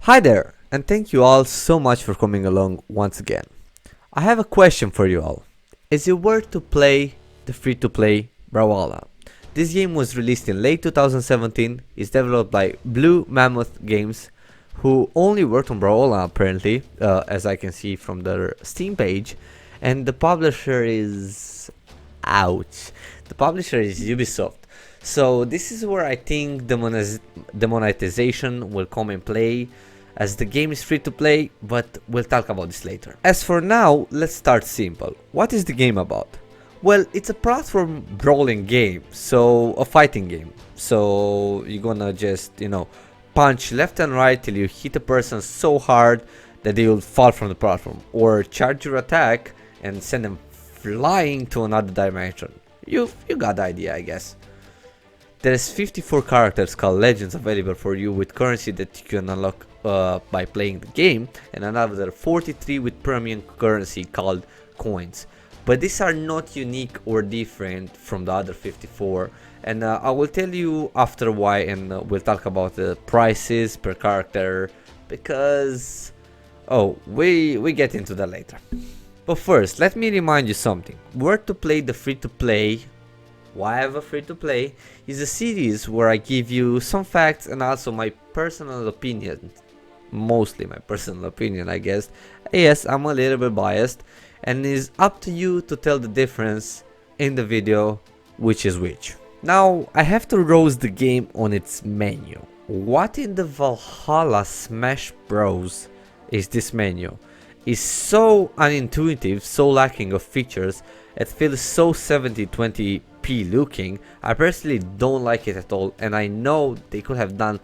Hi there, and thank you all so much for coming along once again. I have a question for you all. Is it worth to play the free-to-play Brawlhalla? This game was released in late 2017, is developed by Blue Mammoth Games, who only worked on Brawlhalla apparently, as I can see from their Steam page, and the publisher is... ouch. The publisher is Ubisoft. So this is where I think the monetization will come in play, as the game is free to play, but we'll talk about this later. As for now, let's start simple. What is the game about? Well, it's a platform brawling game, so a fighting game. So you're gonna just, punch left and right till you hit a person so hard that they will fall from the platform, or charge your attack and send them flying to another dimension. You got the idea, I guess. There's 54 characters called legends available for you with currency that you can unlock by playing the game, and another 43 with premium currency called coins. But these are not unique or different from the other 54, and I will tell you after why, and we'll talk about the prices per character, because we get into that later. But first, let me remind you something. Where to play the free-to-play, why I have a free-to-play, is a series where I give you some facts and also my personal opinion. Mostly my personal opinion, I guess. Yes, I'm a little bit biased, and it's up to you to tell the difference in the video which is which. Now, I have to roast the game on its menu. What in the Valhalla Smash Bros is this menu? It's so unintuitive, so lacking of features, it feels so 7020p looking. I personally don't like it at all, and I know they could have done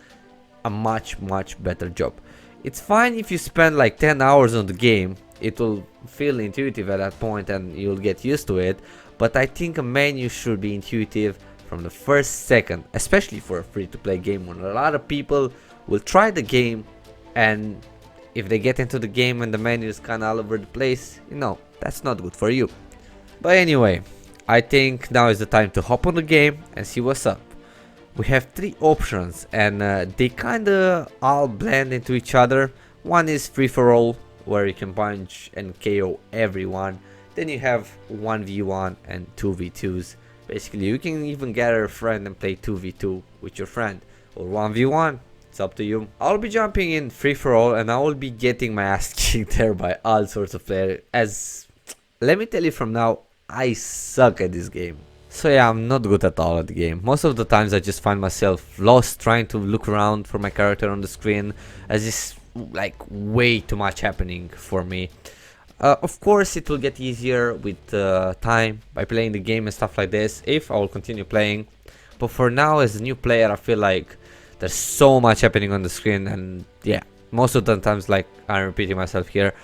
a much better job. It's fine if you spend like 10 hours on the game, it will feel intuitive at that point and you'll get used to it, but I think a menu should be intuitive from the first second, especially for a free-to-play game when a lot of people will try the game, and if they get into the game and the menu is kinda all over the place, that's not good for you. But anyway, I think now is the time to hop on the game and see what's up. We have three options, and they kinda all blend into each other. One is free for all, where you can punch and KO everyone. Then you have 1v1 and 2v2s. Basically, you can even gather a friend and play 2v2 with your friend, or 1v1. It's up to you. I'll be jumping in free for all, and I will be getting my ass kicked there by all sorts of players. As let me tell you from now, I suck at this game. So yeah, I'm not good at all at the game. Most of the times I just find myself lost trying to look around for my character on the screen, as it's like way too much happening for me. Of course it will get easier with time by playing the game and stuff like this, if I will continue playing. But for now, as a new player, I feel like there's so much happening on the screen, and yeah, most of the times, like I'm repeating myself here,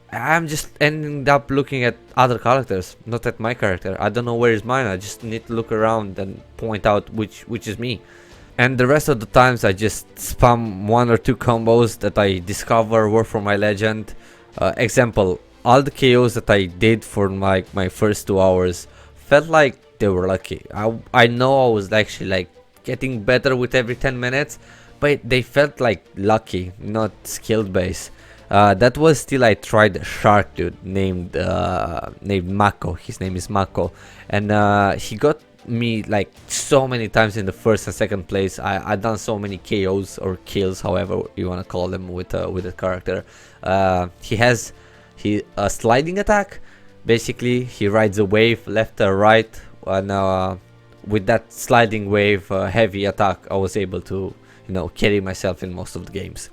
I'm just ending up looking at other characters, not at my character. I don't know where is mine. I just need to look around and point out which is me. And the rest of the times I just spam one or two combos that I discover work for my legend. Example, all the KOs that I did for my first 2 hours felt like they were lucky. I know I was actually like getting better with every 10 minutes, but they felt like lucky, not skill based. That was till I tried a shark dude named Mako. His name is Mako, and he got me like so many times in the first and second place. I done so many KOs or kills, however you wanna call them, with the character. He has a sliding attack. Basically, he rides a wave left or right, and with that sliding wave heavy attack, I was able to carry myself in most of the games.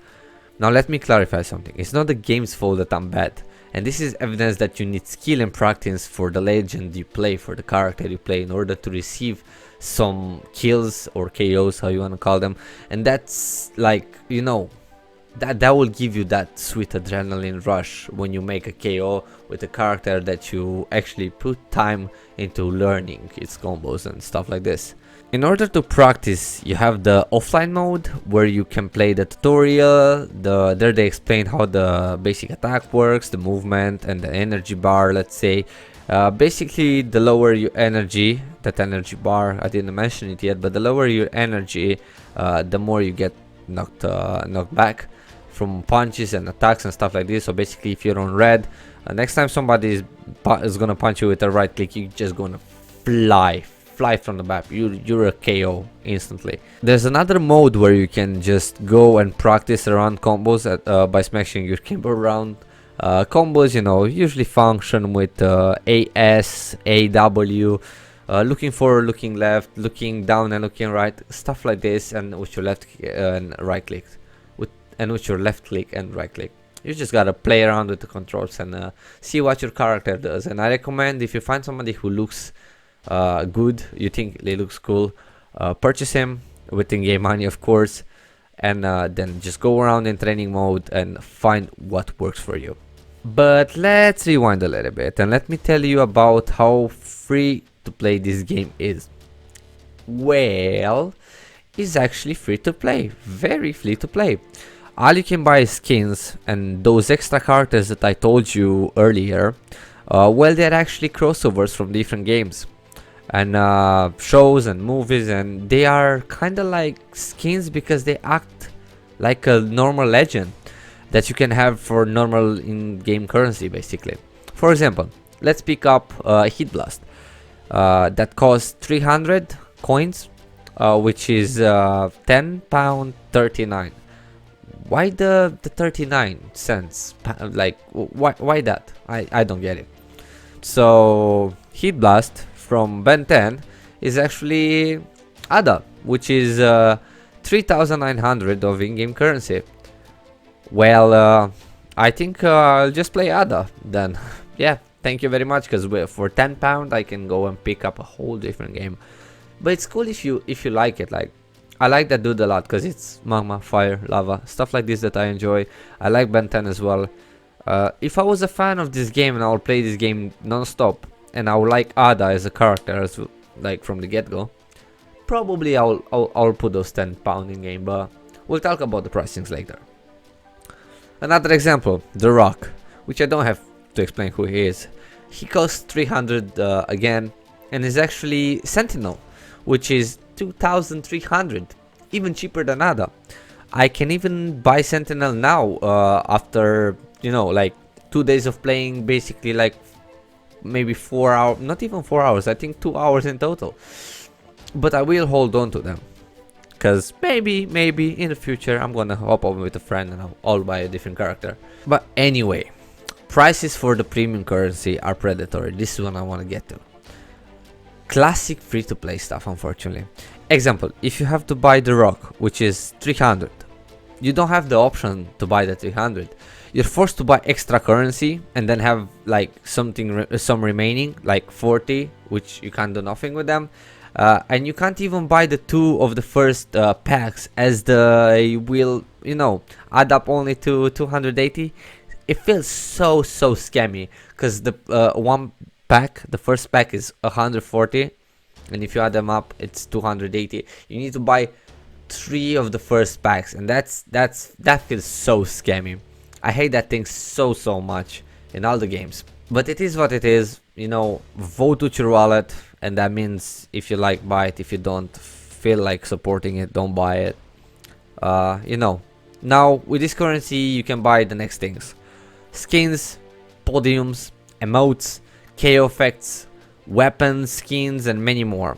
Now let me clarify something. It's not the game's fault that I'm bad, and this is evidence that you need skill and practice for the legend you play, for the character you play, in order to receive some kills or KOs, how you wanna call them. And that's like, that will give you that sweet adrenaline rush when you make a KO with a character that you actually put time into learning its combos and stuff like this. In order to practice, you have the offline mode where you can play the tutorial. There they explain how the basic attack works, the movement and the energy bar, let's say. Basically, the lower your energy, that energy bar, I didn't mention it yet, but the lower your energy, the more you get knocked back. from punches and attacks and stuff like this. So basically, if you're on red, next time somebody is gonna punch you with a right click, you're just gonna fly from the map. You're a KO instantly. There's another mode where you can just go and practice around combos by smashing your keyboard around. Combos, you know, usually function with AS, AW, looking forward, looking left, looking down and looking right, stuff like this, and with your left and right click, with your left click and right click. You just gotta play around with the controls and see what your character does. And I recommend, if you find somebody who looks good, you think they looks cool, purchase him with in-game money, of course, and then just go around in training mode and find what works for you. But let's rewind a little bit and let me tell you about how free to play this game is. Well, it's actually free to play, very free to play. All you can buy is skins, and those extra characters that I told you earlier, well, they're actually crossovers from different games and shows and movies, and they are kind of like skins because they act like a normal legend that you can have for normal in-game currency, basically. For example, let's pick up Heat Blast that costs 300 coins, which is £10.39. Why the 39 cents? Like, why that? I don't get it. So Heat Blast from Ben 10 is actually ADA, which is 3,900 of in-game currency. Well, I think I'll just play ADA then. Yeah, thank you very much, because for £10 I can go and pick up a whole different game. But it's cool if you like it. Like, I like that dude a lot because it's magma, fire, lava, stuff like this that I enjoy. I like Ben 10 as well. If I was a fan of this game and I would play this game non-stop, and I would like Ada as a character, as like from the get-go, probably I'll put those £10 in game, but we'll talk about the pricings later. Another example, The Rock, which I don't have to explain who he is. He costs 300 again, and is actually Sentinel, which is 2,300, even cheaper than Ada. I can even buy Sentinel now after, you know, like 2 days of playing, basically like maybe 4 hours, not even 4 hours, I think 2 hours in total. But I will hold on to them, because maybe in the future I'm gonna hop over with a friend and I'll buy a different character. But anyway, prices for the premium currency are predatory. This is what I want to get to. Classic free-to-play stuff, unfortunately. Example, if you have to buy The Rock, which is 300, you don't have the option to buy the 300. You're forced to buy extra currency and then have like some remaining, like 40, which you can't do nothing with them. And you can't even buy the 2 of the first packs, as they will, you know, add up only to 280. It feels so scammy, because the one pack, the first pack is 140, and if you add them up it's 280. You need to buy 3 of the first packs, and that feels so scammy. I hate that thing so much in all the games, but it is what it is. You know, vote with your wallet, and that means if you like, buy it. If you don't feel like supporting it, don't buy it. You know, now with this currency you can buy the next things: skins, podiums, emotes, KO effects, weapons, skins, and many more.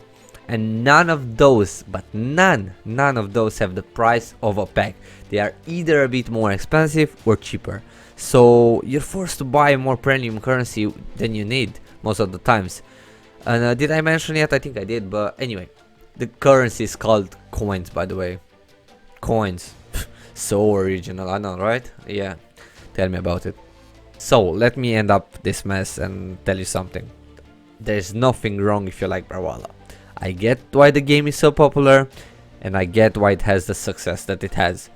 And none of those, but none of those have the price of a pack. They are either a bit more expensive or cheaper. So you're forced to buy more premium currency than you need most of the times. And did I mention yet? I think I did, but anyway, the currency is called coins, by the way. Coins. So original, I know, right? Yeah, tell me about it. So let me end up this mess and tell you something. There's nothing wrong if you like Brawlhalla. I get why the game is so popular, and I get why it has the success that it has.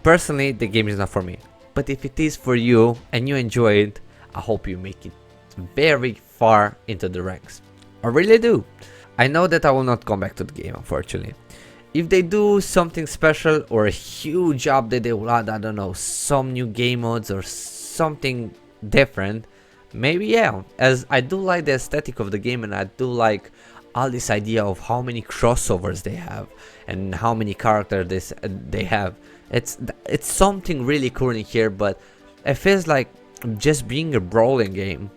Personally, the game is not for me, but if it is for you and you enjoy it, I hope you make it very far into the ranks. I really do. I know that I will not come back to the game, unfortunately. If they do something special or a huge update, they will add, I don't know, some new game modes or something different, maybe, yeah, as I do like the aesthetic of the game, and I do like all this idea of how many crossovers they have and how many characters they have. It's something really cool in here, but it feels like just being a brawling game,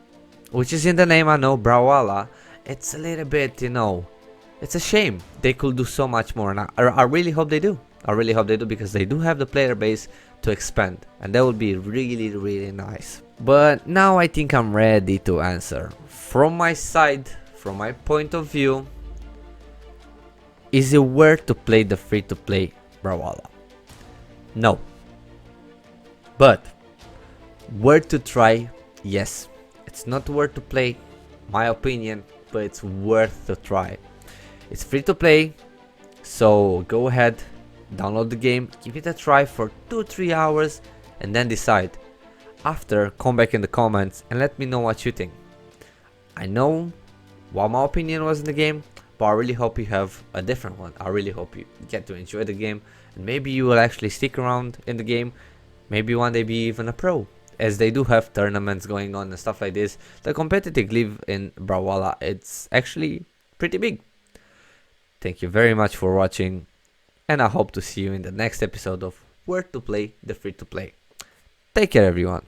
which is in the name. I know, Brawlhalla. It's a little bit, it's a shame. They could do so much more, and I really hope they do. I really hope they do, because they do have the player base to expand, and that would be really, really nice. But now I think I'm ready to answer. From my side, from my point of view, is it worth to play the free-to-play Brawlhalla? No. But worth to try? Yes. It's not worth to play, my opinion, but it's worth to try. It's free to play, so go ahead, download the game, give it a try for 2-3 hours, and then decide. After, come back in the comments and let me know what you think. I know what my opinion was in the game, but I really hope you have a different one. I really hope you get to enjoy the game, and maybe you will actually stick around in the game, maybe one day be even a pro, as they do have tournaments going on and stuff like this. The competitive league in Brawlhalla, it's actually pretty big. Thank you very much for watching, and I hope to see you in the next episode of Where to Play the Free to Play. Take care, everyone.